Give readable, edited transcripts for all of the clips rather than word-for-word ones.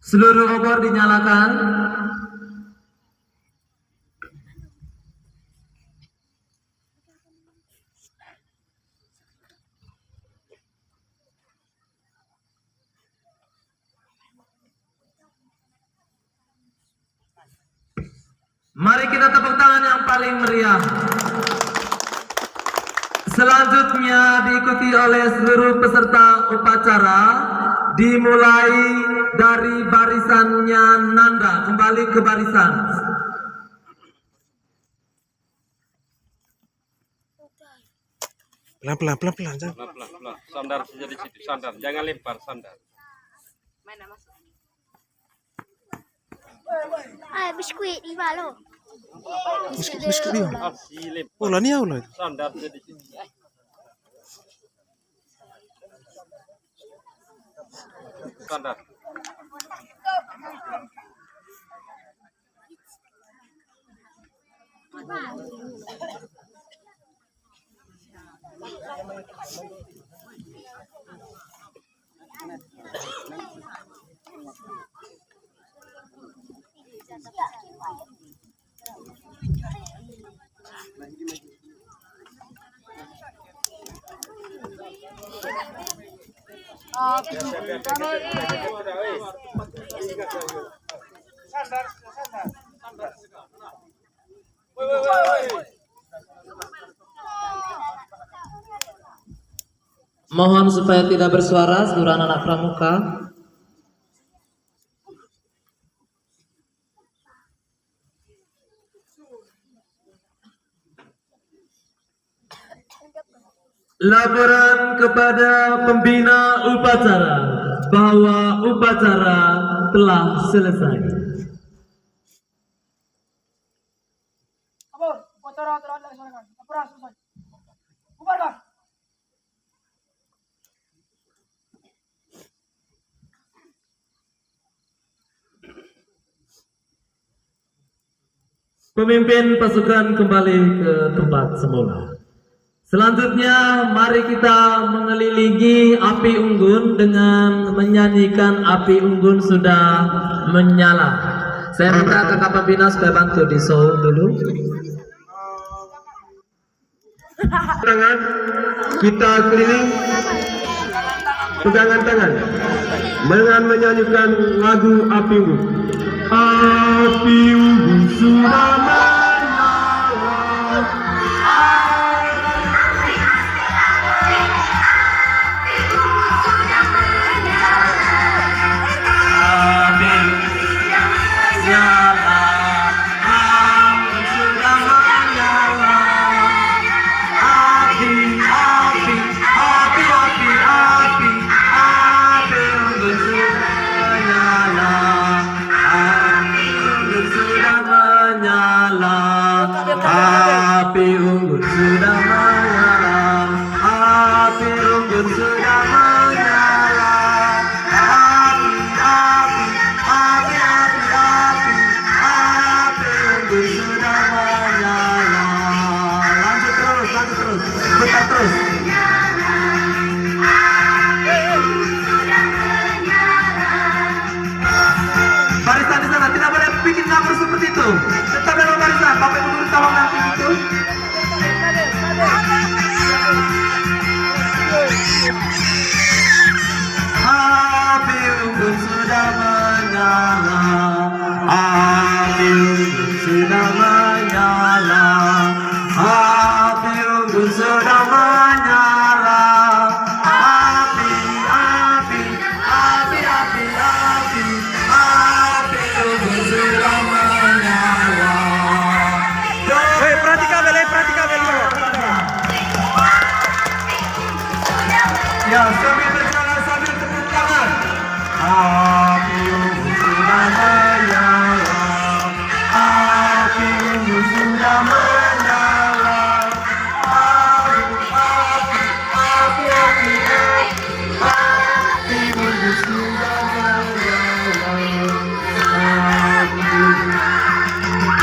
Seluruh obor dinyalakan. Mari kita tepuk tangan yang paling meriah. Selanjutnya diikuti oleh seluruh peserta upacara, dimulai dari barisannya Nanda, kembali ke barisan. Pelan. Pelan. Sandar saja di situ, sandar. Jangan lempar, sandar. Mana mas? Biskuit di balo. Biskuit dia. Si lempar. Oh, lah ni lah. Sandar saja di situ. Sandar. Mohon supaya tidak bersuara seluruh anak-anak pramuka. Laporan kepada pembina upacara bahwa upacara telah selesai. Upacara telah dilaksanakan. Laporan selesai. Bubarkan. Pemimpin pasukan kembali ke tempat semula. Selanjutnya mari kita mengelilingi api unggun dengan menyanyikan Api Unggun Sudah Menyala. Saya minta kakak pembina supaya bantu di sound dulu. Tangan kita keliling, pegangan tangan dengan menyanyikan lagu Api Unggun. Api unggun sudah menyala. Api unggun sudah menyala, api unggun sudah menyala, api unggun sudah menyala. Lanjut terus, bentar terus. Barisan di sana tidak boleh bikin ngabur seperti itu. Tetap dalam barisan. Bapak Ibu guru tolong nanti itu. Api unggun sudah menyala, api unggun sudah menyala, api unggun sudah menyala, api unggun sudah menyala. Hei, praticabel. Ya, sambil berjalan sambil tepuk tangan. Api unggun sudah menyala, api unggun sudah menyala, api unggun sudah menyala, api unggun sudah menyala.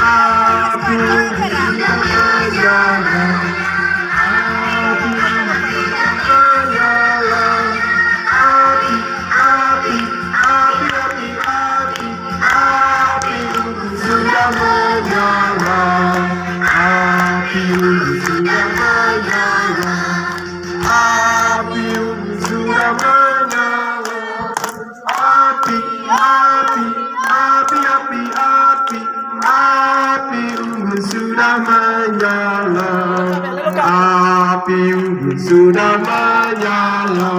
Api sudah menyala, api unggun sudah menyala.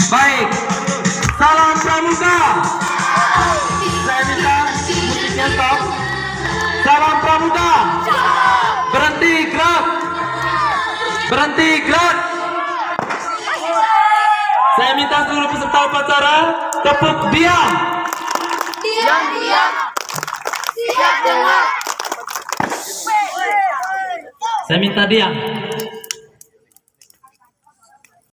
Baik, salam pramuka. Saya minta musiknya stop. Salam pramuka. Berhenti gerak. Berhenti gerak. Saya minta seluruh peserta upacara tepuk diam. Diam, diam. Siap dengar. Saya minta diam.